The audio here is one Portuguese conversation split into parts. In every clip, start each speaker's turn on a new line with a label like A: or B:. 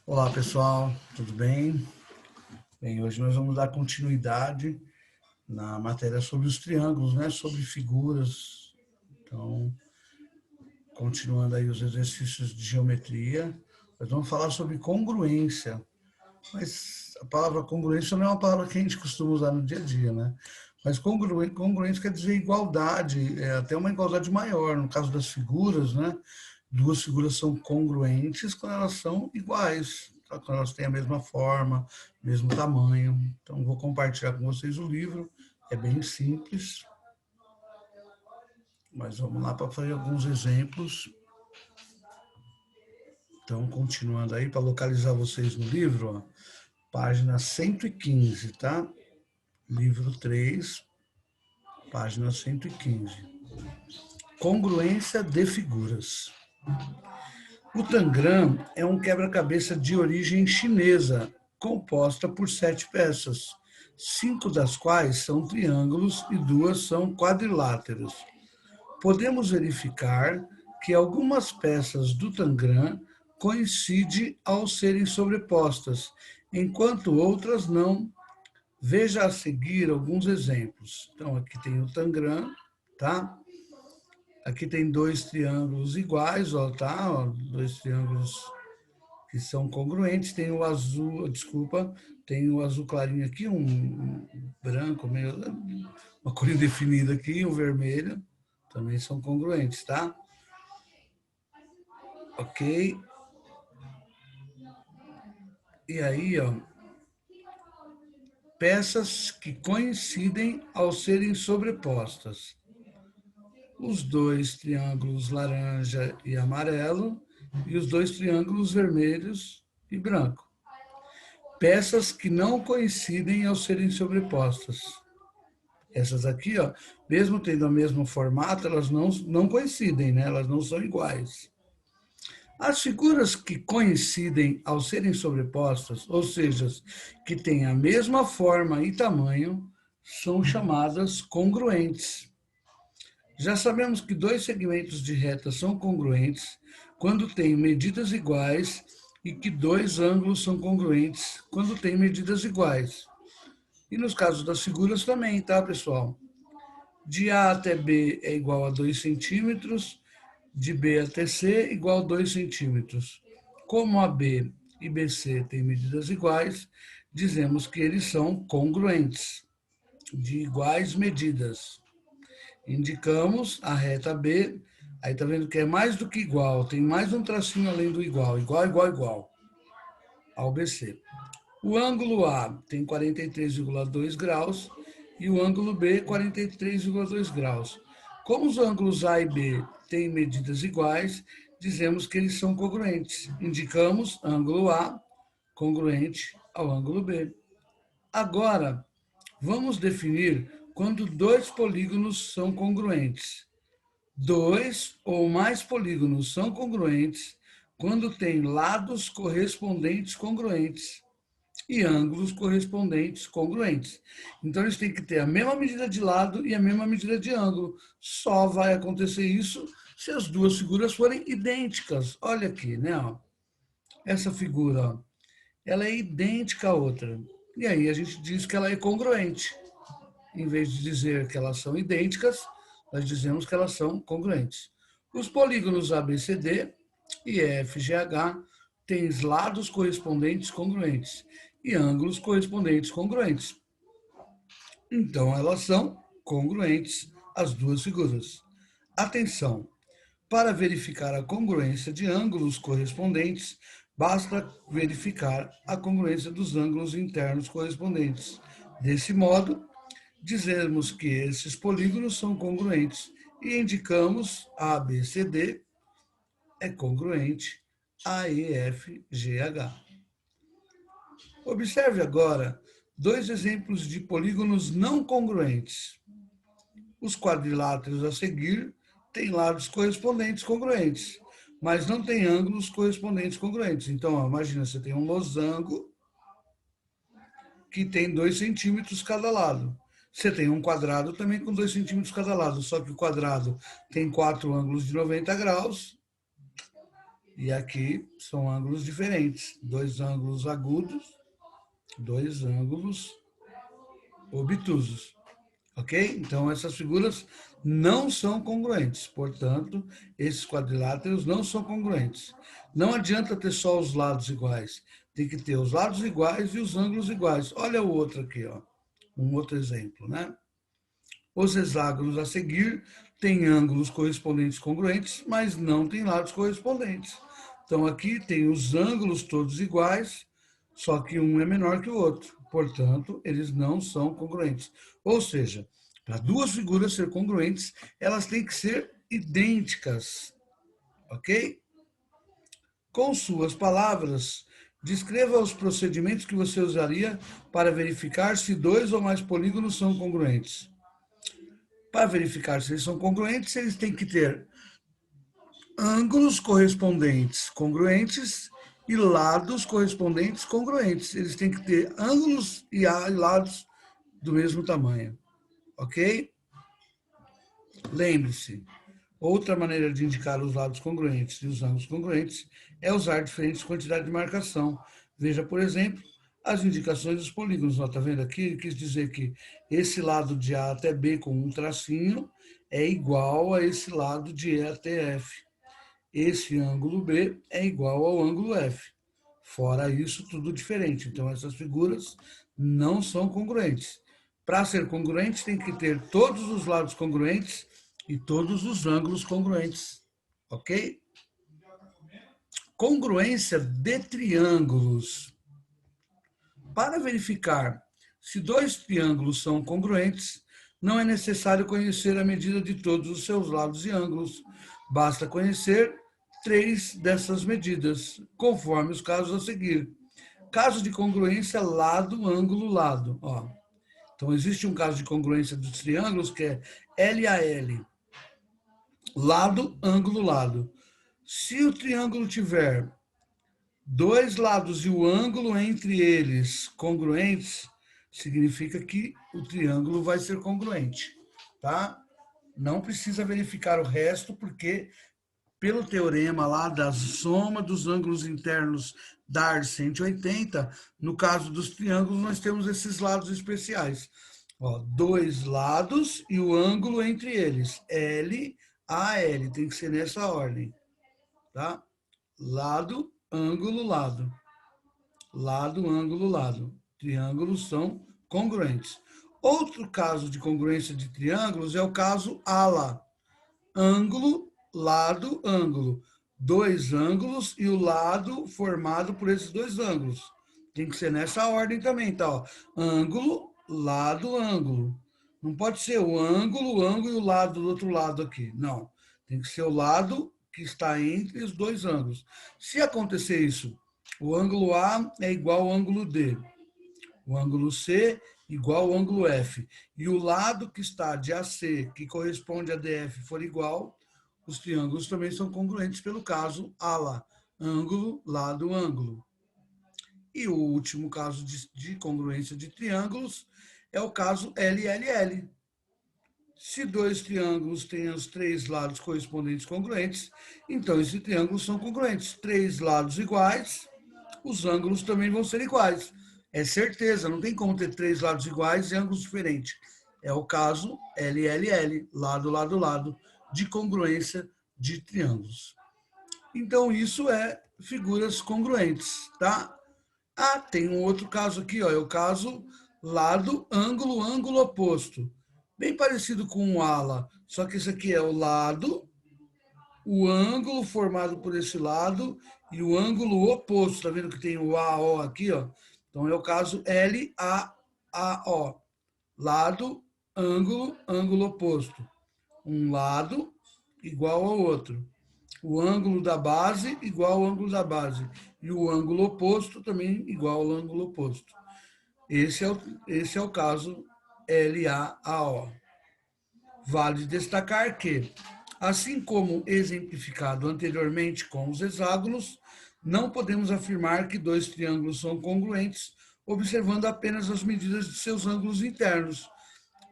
A: Olá pessoal, tudo bem? Bem, hoje nós vamos dar continuidade na matéria sobre os triângulos, né? Sobre figuras. Então, continuando aí os exercícios de geometria, nós vamos falar sobre congruência. Mas a palavra congruência não é uma palavra que a gente costuma usar no dia a dia, né? Mas congruência quer dizer igualdade, até uma igualdade maior. No caso das figuras, né? Duas figuras são congruentes quando elas são iguais, tá? Quando elas têm a mesma forma, mesmo tamanho. Então, vou compartilhar com vocês o livro. É bem simples, mas vamos lá para fazer alguns exemplos. Então, continuando aí, para localizar vocês no livro, ó, página 115, tá? Livro 3, página 115. Congruência de figuras. O tangram é um quebra-cabeça de origem chinesa, composta por 7 peças, 5 das quais são triângulos e 2 são quadriláteros. Podemos verificar que algumas peças do tangram coincidem ao serem sobrepostas, enquanto outras não. Veja a seguir alguns exemplos. Então, aqui tem o tangram, tá? Aqui tem dois triângulos iguais, ó, tá? Ó, dois triângulos que são congruentes. Tem o azul, desculpa, tem o azul clarinho aqui, um branco, meio, uma cor indefinida aqui, um vermelho. Também são congruentes, tá? Ok? E aí, ó, peças que coincidem ao serem sobrepostas. Os dois triângulos laranja e amarelo e os dois triângulos vermelhos e branco. Peças que não coincidem ao serem sobrepostas. Essas aqui, ó, mesmo tendo o mesmo formato, elas não coincidem, né? Elas não são iguais. As figuras que coincidem ao serem sobrepostas, ou seja, que têm a mesma forma e tamanho, são chamadas congruentes. Já sabemos que dois segmentos de reta são congruentes quando têm medidas iguais e que dois ângulos são congruentes quando têm medidas iguais. E nos casos das figuras também, tá, pessoal? De A até B é igual a 2 centímetros, de B até C igual a 2 centímetros. Como AB e BC têm medidas iguais, dizemos que eles são congruentes, de iguais medidas. Indicamos a reta B, aí tá vendo que é mais do que igual, tem mais um tracinho além do igual, igual, ao BC. O ângulo A tem 43,2 graus e o ângulo B 43,2 graus. Como os ângulos A e B têm medidas iguais, dizemos que eles são congruentes. Indicamos ângulo A congruente ao ângulo B. Agora, vamos definir quando dois polígonos são congruentes. Dois ou mais polígonos são congruentes quando têm lados correspondentes congruentes e ângulos correspondentes congruentes. Então, eles têm que ter a mesma medida de lado e a mesma medida de ângulo. Só vai acontecer isso se as duas figuras forem idênticas. Olha aqui, né? Ó. Essa figura, ó, ela é idêntica à outra. E aí a gente diz que ela é congruente. Em vez de dizer que elas são idênticas, nós dizemos que elas são congruentes. Os polígonos ABCD e FGH têm lados correspondentes congruentes e ângulos correspondentes congruentes. Então, elas são congruentes, as duas figuras. Atenção! Para verificar a congruência de ângulos correspondentes, basta verificar a congruência dos ângulos internos correspondentes. Desse modo, dizemos que esses polígonos são congruentes e indicamos ABCD é congruente a EFGH. Observe agora dois exemplos de polígonos não congruentes. Os quadriláteros a seguir têm lados correspondentes congruentes, mas não têm ângulos correspondentes congruentes. Então, imagina, você tem um losango que tem 2 centímetros cada lado. Você tem um quadrado também com 2 centímetros cada lado, só que o quadrado tem 4 ângulos de 90 graus E aqui são ângulos diferentes. Dois ângulos agudos, dois ângulos obtusos. Ok? Então, essas figuras não são congruentes. Portanto, esses quadriláteros não são congruentes. Não adianta ter só os lados iguais. Tem que ter os lados iguais e os ângulos iguais. Olha o outro aqui, ó. Um outro exemplo, né? Os hexágonos a seguir têm ângulos correspondentes congruentes, mas não têm lados correspondentes. Então, aqui tem os ângulos todos iguais, só que um é menor que o outro. Portanto, eles não são congruentes. Ou seja, para duas figuras ser congruentes, elas têm que ser idênticas. Ok? Com suas palavras, descreva os procedimentos que você usaria para verificar se dois ou mais polígonos são congruentes. Para verificar se eles são congruentes, eles têm que ter ângulos correspondentes congruentes e lados correspondentes congruentes. Eles têm que ter ângulos e lados do mesmo tamanho. Ok? Lembre-se, outra maneira de indicar os lados congruentes e os ângulos congruentes é usar diferentes quantidades de marcação. Veja, por exemplo, as indicações dos polígonos. Está vendo aqui? Ele quis dizer que esse lado de A até B com um tracinho é igual a esse lado de E até F. Esse ângulo B é igual ao ângulo F. Fora isso, tudo diferente. Então, essas figuras não são congruentes. Para ser congruente, tem que ter todos os lados congruentes e todos os ângulos congruentes. Ok? Congruência de triângulos. Para verificar se dois triângulos são congruentes, não é necessário conhecer a medida de todos os seus lados e ângulos. Basta conhecer 3 dessas medidas, conforme os casos a seguir. Caso de congruência, lado, ângulo, lado. Ó. Então, existe um caso de congruência dos triângulos que é L a L. Lado, ângulo, lado. Se o triângulo tiver dois lados e o ângulo entre eles congruentes, significa que o triângulo vai ser congruente, tá? Não precisa verificar o resto, porque pelo teorema lá da soma dos ângulos internos dar 180, no caso dos triângulos, nós temos esses lados especiais. Ó, dois lados e o ângulo entre eles, L a L, tem que ser nessa ordem, tá? Lado, ângulo, lado. Lado, ângulo, lado. Triângulos são congruentes. Outro caso de congruência de triângulos é o caso ALA. Ângulo, lado, ângulo. Dois ângulos e o lado formado por esses dois ângulos. Tem que ser nessa ordem também, tá? Ó. Ângulo, lado, ângulo. Não pode ser o ângulo e o lado do outro lado aqui. Não. Tem que ser o lado que está entre os dois ângulos. Se acontecer isso, o ângulo A é igual ao ângulo D. O ângulo C igual ao ângulo F. E o lado que está de AC, que corresponde a DF, for igual, os triângulos também são congruentes pelo caso ALA. Ângulo, lado, ângulo. E o último caso de congruência de triângulos é o caso LLL. Se dois triângulos têm os 3 lados correspondentes congruentes, então esses triângulos são congruentes. 3 lados iguais, os ângulos também vão ser iguais. É certeza, não tem como ter 3 lados iguais e ângulos diferentes. É o caso LLL, lado, lado, lado, de congruência de triângulos. Então, isso é figuras congruentes, tá? Ah, tem um outro caso aqui, ó, é o caso lado, ângulo, ângulo oposto. Bem parecido com o ala, só que esse aqui é o lado, o ângulo formado por esse lado e o ângulo oposto. Tá vendo que tem o AO aqui, ó? Então, é o caso LAAO. Lado, ângulo, ângulo oposto. Um lado igual ao outro. O ângulo da base igual ao ângulo da base. E o ângulo oposto também igual ao ângulo oposto. Esse é o caso LAAO. Vale destacar que, assim como exemplificado anteriormente com os hexágonos, não podemos afirmar que dois triângulos são congruentes observando apenas as medidas de seus ângulos internos,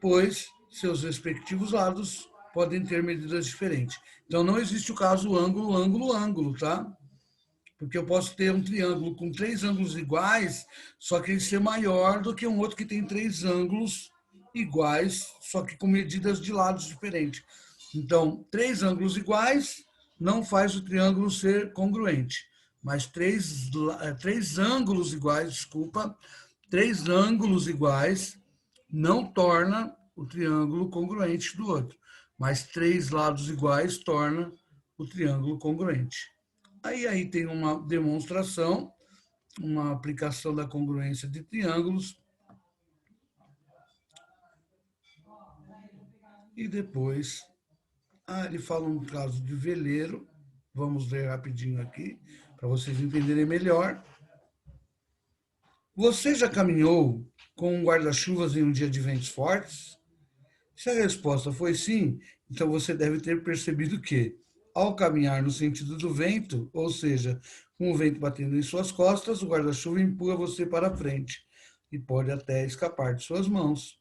A: pois seus respectivos lados podem ter medidas diferentes. Então, não existe o caso ângulo, ângulo, ângulo, tá? Porque eu posso ter um triângulo com 3 ângulos iguais, só que ele ser maior do que um outro que tem 3 ângulos iguais, só que com medidas de lados diferentes. Então, 3 ângulos iguais não faz o triângulo ser congruente, mas três ângulos iguais, desculpa, 3 ângulos iguais não torna o triângulo congruente do outro, mas 3 lados iguais torna o triângulo congruente. Aí tem uma demonstração, uma aplicação da congruência de triângulos. E depois, ele fala um caso de veleiro. Vamos ver rapidinho aqui, para vocês entenderem melhor. Você já caminhou com um guarda-chuvas em um dia de ventos fortes? Se a resposta foi sim, então você deve ter percebido que, ao caminhar no sentido do vento, ou seja, com o vento batendo em suas costas, o guarda-chuva empurra você para frente e pode até escapar de suas mãos.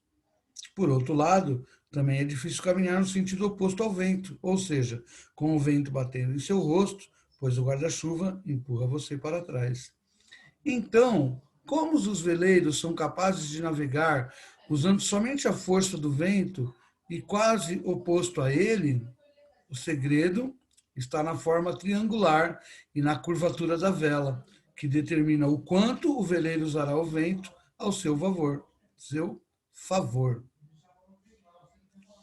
A: Por outro lado, também é difícil caminhar no sentido oposto ao vento, ou seja, com o vento batendo em seu rosto, pois o guarda-chuva empurra você para trás. Então, como os veleiros são capazes de navegar usando somente a força do vento e quase oposto a ele, o segredo está na forma triangular e na curvatura da vela, que determina o quanto o veleiro usará o vento ao seu favor.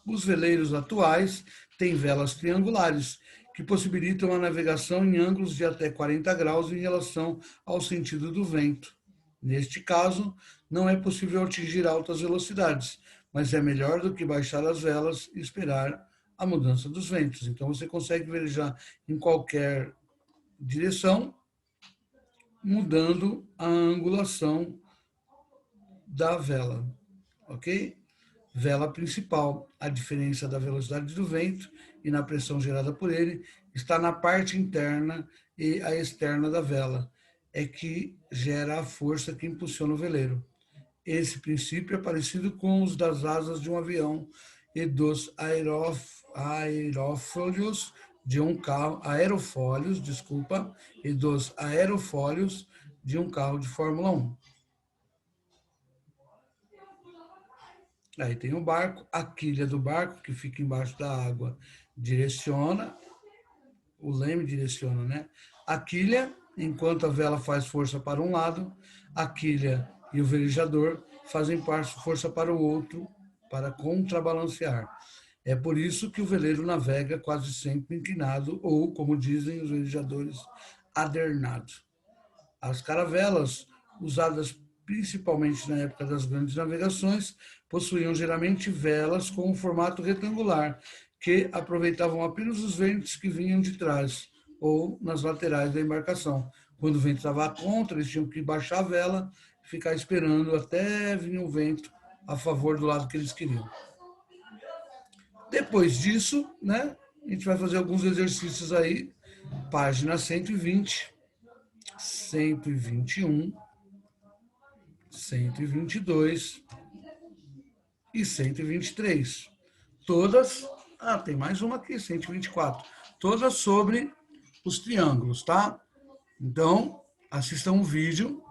A: Os veleiros atuais têm velas triangulares, que possibilitam a navegação em ângulos de até 40 graus em relação ao sentido do vento. Neste caso, não é possível atingir altas velocidades, mas é melhor do que baixar as velas e esperar a mudança dos ventos. Então, você consegue velejar em qualquer direção, mudando a angulação da vela, ok? Vela principal. A diferença da velocidade do vento e na pressão gerada por ele está na parte interna e a externa da vela, é que gera a força que impulsiona o veleiro. Esse princípio é parecido com os das asas de um avião e dos aerofólios de um carro, e dos aerofólios de um carro de Fórmula 1. Aí tem o barco, a quilha do barco, que fica embaixo da água, direciona, o leme direciona, né? A quilha, enquanto a vela faz força para um lado, a quilha e o velejador fazem força para o outro, para contrabalancear. É por isso que o veleiro navega quase sempre inclinado, ou, como dizem os velejadores, adernado. As caravelas, usadas principalmente na época das grandes navegações, possuíam geralmente velas com um formato retangular, que aproveitavam apenas os ventos que vinham de trás ou nas laterais da embarcação. Quando o vento estava contra, eles tinham que baixar a vela e ficar esperando até vir o vento a favor do lado que eles queriam. Depois disso, né, a gente vai fazer alguns exercícios aí, página 120, 121, 122 e 123. Todas, tem mais uma aqui, 124. Todas sobre os triângulos, tá? Então, assistam o vídeo.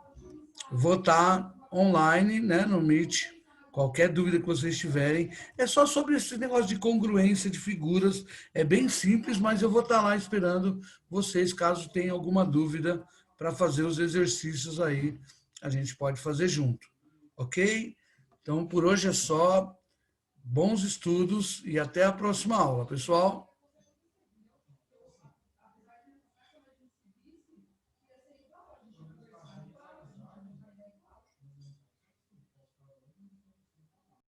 A: Vou estar online, né, no Meet. Qualquer dúvida que vocês tiverem, é só sobre esse negócio de congruência de figuras. É bem simples, mas eu vou estar lá esperando vocês, caso tenham alguma dúvida, para fazer os exercícios aí. A gente pode fazer junto, ok? Então, por hoje é só. Bons estudos e até a próxima aula, pessoal.